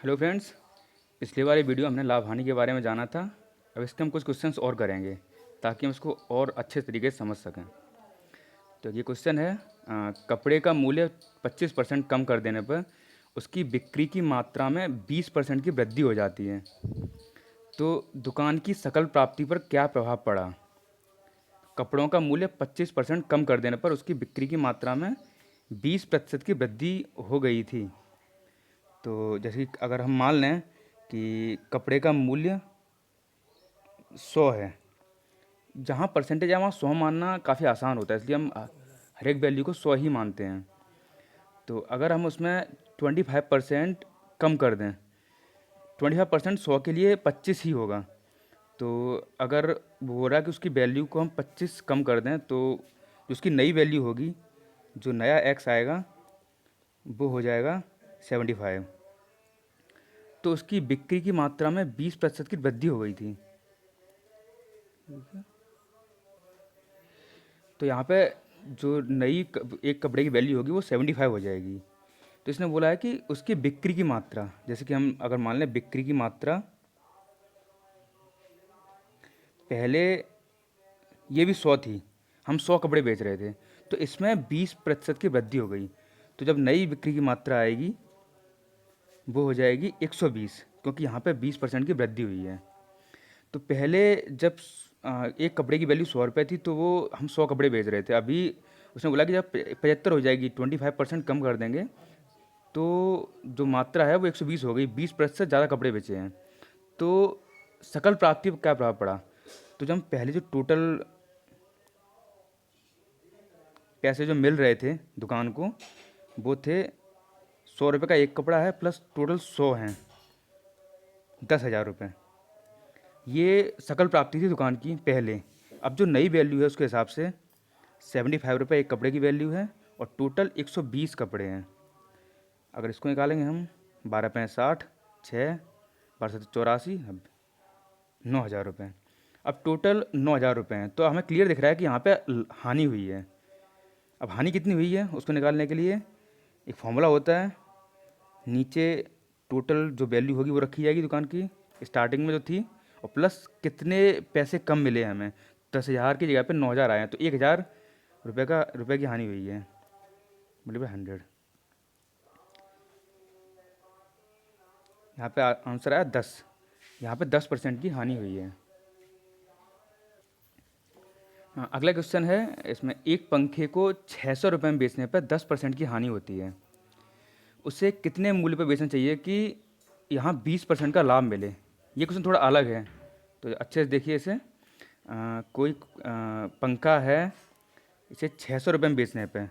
Hello friends. पिछले वाली video हमने लाभ हानि के बारे में जाना था। अब इसके हम कुछ क्वेश्चंस और करेंगे ताकि हम इसको और अच्छे तरीके से समझ सकें। तो ये क्वेश्चन है, कपड़े का मूल्य 25% कम कर देने पर उसकी बिक्री की मात्रा में 20% की वृद्धि हो जाती है। तो दुकान की सकल प्राप्ति पर क्या प्रभाव पड़ा? कपड़ों का मूल्य 25% कम कर देने पर उसकी बिक्री की मात्रा में 20% की वृद्धि हो गई थी। तो जैसे कि अगर हम मान लें कि कपड़े का मूल्य 100 है, जहाँ परसेंटेज है वहाँ 100 मानना काफ़ी आसान होता है, इसलिए हम हर एक वैल्यू को 100 ही मानते हैं। तो अगर हम उसमें 25% कम कर दें, 25% 100 के लिए 25 ही होगा। तो अगर वो हो रहा है कि उसकी वैल्यू को हम 25 कम कर दें तो जो उसकी नई वैल्यू होगी, जो नया एक्स आएगा वो हो जाएगा 75। तो उसकी बिक्री की मात्रा में 20% की वृद्धि हो गई थी। तो यहाँ पे जो एक कपड़े की वैल्यू होगी वो 75 हो जाएगी। तो इसने बोला है कि उसकी बिक्री की मात्रा, जैसे कि हम अगर मान लें बिक्री की मात्रा पहले ये भी 100 थी, हम 100 कपड़े बेच रहे थे, तो इसमें 20% की वृद्धि हो गई। तो जब नई बिक्री की मात्रा आएगी वो हो जाएगी 120, क्योंकि यहाँ पे 20% की वृद्धि हुई है। तो पहले जब एक कपड़े की वैल्यू 100 रुपये थी तो वो हम 100 कपड़े बेच रहे थे। अभी उसने बोला कि जब 75 हो जाएगी, 25% कम कर देंगे, तो जो मात्रा है वो 120 हो गई, 20% ज़्यादा कपड़े बेचे हैं। तो सकल प्राप्ति पर क्या प्रभाव पड़ा? तो जब हम पहले जो टोटल पैसे जो मिल रहे थे दुकान को, वो थे 100 रुपये का एक कपड़ा है प्लस टोटल 100 हैं, 10,000 रुपये। ये सकल प्राप्ति थी दुकान की पहले। अब जो नई वैल्यू है उसके हिसाब से 75 रुपये एक कपड़े की वैल्यू है और टोटल 120 कपड़े हैं। अगर इसको निकालेंगे हम, 12×5 = 60, 6 12×7 = 84, अब 9,000 रुपये। अब टोटल 9,000 रुपये हैं, तो हमें क्लियर दिख रहा है कि यहाँ पे हानि हुई है। अब हानि कितनी हुई है उसको निकालने के लिए एक फॉर्मूला होता है। नीचे टोटल जो वैल्यू होगी वो रखी जाएगी दुकान की स्टार्टिंग में जो थी, और प्लस कितने पैसे कम मिले हमें। 10,000 की जगह पे 9,000 आए हैं, तो 1,000 रुपये की हानि हुई है, मतलब 100। यहाँ पे आंसर आया 10। यहाँ पे 10% की हानि हुई है। हाँ, अगला क्वेश्चन है, इसमें एक पंखे को 600 रुपये में बेचने पर 10% की हानि होती है। उसे कितने मूल्य पर बेचना चाहिए कि यहाँ 20% का लाभ मिले? ये क्वेश्चन थोड़ा अलग है, तो अच्छे से देखिए इसे। कोई पंखा है, इसे 600 रुपये में बेचने पे,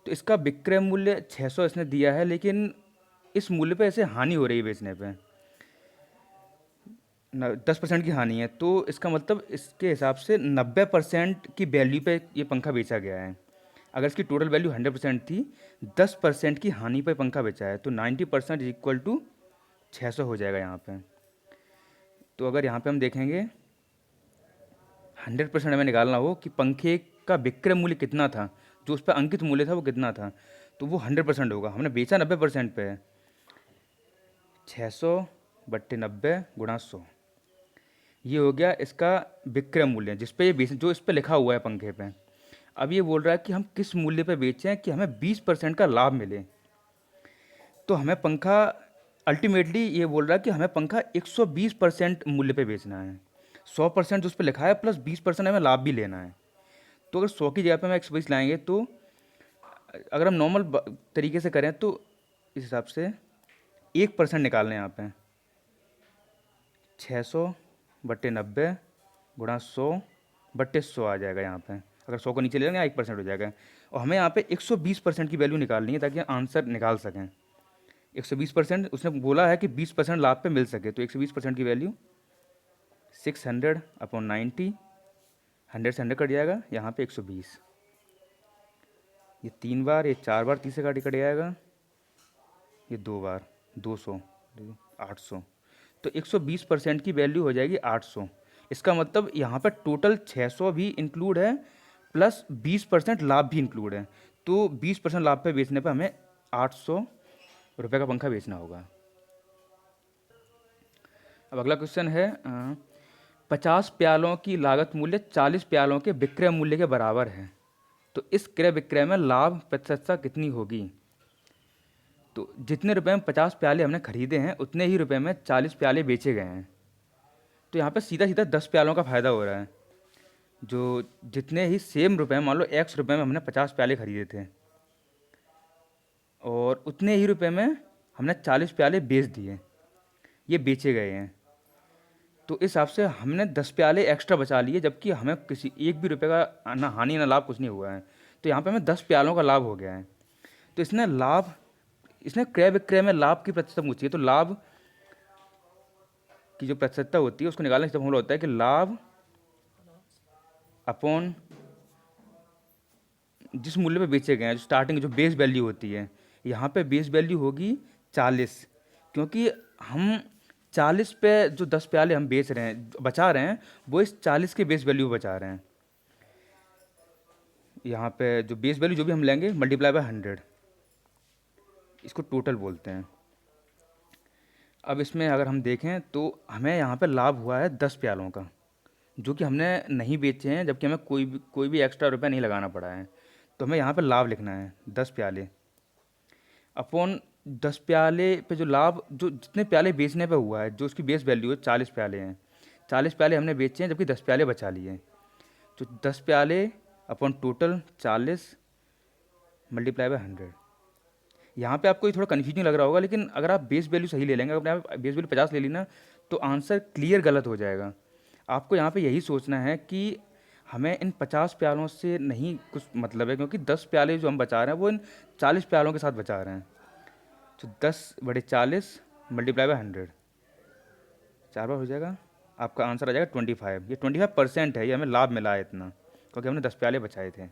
तो इसका विक्रय मूल्य 600 इसने दिया है, लेकिन इस मूल्य पे इसे हानि हो रही है बेचने पे, 10% की हानि है। तो इसका मतलब इसके हिसाब से 90% की वैल्यू पे ये पंखा बेचा गया है। अगर इसकी टोटल वैल्यू 100% थी, 10% की हानि पे पंखा बेचा है, तो 90% इक्वल टू 600 हो जाएगा यहाँ पे। तो अगर यहाँ पे हम देखेंगे 100% हमें निकालना हो कि पंखे का विक्रय मूल्य कितना था, जो उस पर अंकित मूल्य था वो कितना था, तो वो 100% होगा। हमने बेचा 90% पे है, 600/90 × 100, ये हो गया इसका विक्रय मूल्य, जिस पे ये बेच, जो इस पे लिखा हुआ है पंखे पे। अब ये बोल रहा है कि हम किस मूल्य पे बेचें कि हमें 20% का लाभ मिले। तो हमें पंखा अल्टीमेटली ये बोल रहा है कि हमें पंखा 120% मूल्य पे बेचना है। 100% जो उस पर लिखा है प्लस 20% हमें लाभ भी लेना है। तो अगर 100 की जगह पे हम 120 लाएंगे, तो अगर हम नॉर्मल तरीके से करें तो इस हिसाब से 1% निकालना है यहाँ पे, 600/90 × 100 आ जाएगा यहाँ पे। अगर 100 को नीचे ले लेंगे 1% हो जाएगा। और हमें यहाँ पे 120% की वैल्यू निकालनी है ताकि आंसर निकाल सकें। 120% उसने बोला है कि 20% लाभ पे मिल सके, तो 120% की वैल्यू 600/90, 100 से 100 कट जाएगा, यहाँ पे 120। ये 3 बार, ये 4 बार 30 से कट जाएगा, ये 2 बार 200, 800। तो 120% की वैल्यू हो जाएगी 800। इसका मतलब यहाँ पर टोटल 600 भी इंक्लूड है प्लस 20% लाभ भी इंक्लूड है। तो 20% लाभ पे बेचने पर हमें 800 रुपये का पंखा बेचना होगा। अब अगला क्वेश्चन है 50 प्यालों की लागत मूल्य 40 प्यालों के विक्रय मूल्य के बराबर है, तो इस क्रय विक्रय में लाभ प्रतिशतता कितनी होगी? तो जितने रुपए में 50 प्याले हमने खरीदे हैं उतने ही रुपए में 40 प्याले बेचे गए हैं, तो यहाँ पे सीधा सीधा 10 प्यालों का फ़ायदा हो रहा है। जो जितने ही सेम रुपए, मान लो एक्स रुपए में हमने 50 प्याले खरीदे थे और उतने ही रुपए में हमने 40 प्याले बेच दिए, ये बेचे गए हैं, तो इस हिसाब से हमने 10 प्याले एक्स्ट्रा बचा लिए, जबकि हमें किसी एक भी रुपए का ना हानि ना लाभ कुछ नहीं हुआ है। तो यहाँ पे हमें 10 प्यालों का लाभ हो गया है। तो इसने क्रय विक्रय में लाभ की प्रतिशत पूछी है, तो लाभ की जो प्रतिशतता होती है उसको निकालने का फॉर्मूला होता है कि लाभ अपॉन जिस मूल्य पे बेचे गए हैं, जो स्टार्टिंग जो बेस वैल्यू होती है, यहाँ पे बेस वैल्यू होगी 40, क्योंकि हम 40 पे जो 10 प्याले हम बेच रहे हैं, बचा रहे हैं, वो इस 40 के बेस वैल्यू बचा रहे हैं। यहाँ पे जो बेस वैल्यू जो भी हम लेंगे मल्टीप्लाई बाय 100, इसको टोटल बोलते हैं। अब इसमें अगर हम देखें तो हमें यहाँ पे लाभ हुआ है 10 प्यालों का, जो कि हमने नहीं बेचे हैं, जबकि हमें कोई भी एक्स्ट्रा रुपया नहीं लगाना पड़ा है। तो हमें यहाँ पे लाभ लिखना है 10 प्याले अपॉन 10 प्याले पे जो लाभ, जो जितने प्याले बेचने पे हुआ है, जो उसकी बेस वैल्यू है 40 प्याले हैं, 40 प्याले हमने बेचे हैं जबकि 10 प्याले बचा लिए हैं, तो 10 प्याले अपॉन टोटल 40 मल्टीप्लाई बाय 100। यहाँ पे आपको ये थोड़ा कन्फ्यूजिंग लग रहा होगा, लेकिन अगर आप बेस वैल्यू सही ले लेंगे, अगर आप बेस वैल्यू 50 ले ली ना, तो आंसर क्लियर गलत हो जाएगा। आपको यहाँ पे यही सोचना है कि हमें इन 50 प्यालों से नहीं कुछ मतलब है, क्योंकि 10 प्याले जो हम बचा रहे हैं वो इन 40 प्यालों के साथ बचा रहे हैं। तो 10/40 मल्टीप्लाई बाय 100, 4 बार हो जाएगा, आपका आंसर आ जाएगा 25। ये 25% है, ये हमें लाभ मिला है इतना, क्योंकि हमने 10 प्याले बचाए थे।